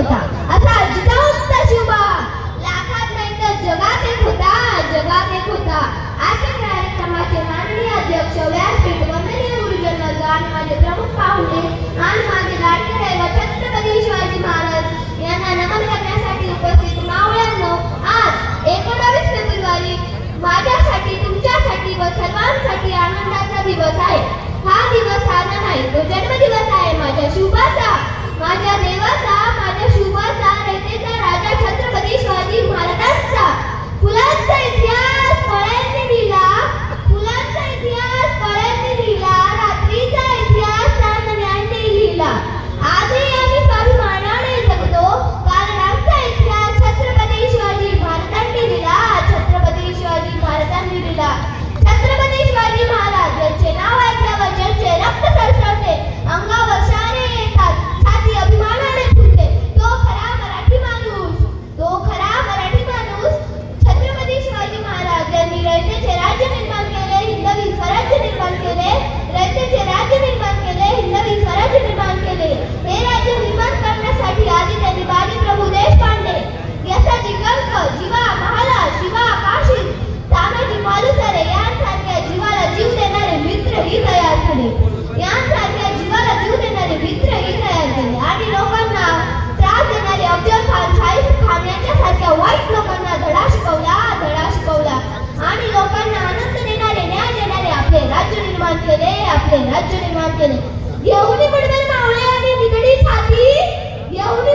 होता, असा जिजाऊंचा शिवबा लाखात नाही तर जगात एक होता, जगात एक होता. आजच्या कार्यक्रमाचे माननीय अध्यक्ष, व्यासपीठ, वंदनीय गुरुजन आणि माझे प्रमुख पाहुणे आणि माझे लाडके दैवत छत्रपती शिवाजी महाराज यांना नमन करण्यासाठी उपस्थित मावळ्यांनो, आज 19 फेब्रुवारी माझ्यासाठी, तुमच्यासाठी व सर्वांसाठी आनंदाचा दिवस आहे. हा दिवस साधा नाही, तो जन्मदिवस आहे माझ्या शिवबाचा, माझ्या देवाचा, माझ्या शिवबाचा, रयतेचा राजा छत्रपती शिवाजी महाराजांचा. फुलांचा इतिहास फळ्यांनी लिहिला, फुलांचा इतिहास फळ्यांनी लिहिला, रात्रीचा इतिहास चांदण्याने लिहिला. आजही आम्ही स्वाभिमानाने जगतो, कारण आमचा इतिहास छत्रपती शिवाजी महाराजांनी लिहिला, छत्रपती शिवाजी महाराजांनी लिहिला. छत्रपती शिवाजी महाराज यांचे नाव ऐकल्यावर ज्यांचे रक्त सरसरते, अंगावर शहारे येतात, छाती अभिमानाने फुलते, तो खरा मराठी माणूस, तो खरा मराठी माणूस. छत्रपती शिवाजी महाराज यांनी रयतेचे राज्य निर्माण केले, हिंदवी स्वराज्य निर्माण केले, रयतेचे राज्य निर्माण केले, हिंदवी स्वराज्य निर्माण केले. हे राज्य निर्माण करण्यासाठी आधी त्यांनी बाजी प्रभू देशपांडे, यसाची कल्क, जीवा महाला, शिवा काशी, तानाजी मालुसरे यांसारख्या जीवाला जीव देणारे मित्रही तयार झाले, यांसारख्या जीवाला जीव देणारे मित्रही तयार झाले. आणि लोकांना त्रास देणारे अफजल खान, शाहीर खान यांच्यासारख्या वाईट लोकांना धडा शिकवला, धडा शिकवला. आणि लोकांना आनंद देणारे, न्याय देणारे आपले राज्य निर्माण केले, आपले राज्य निर्माण केले. येऊनी पडवेल मावळे आणि निगडी छाती, येऊनी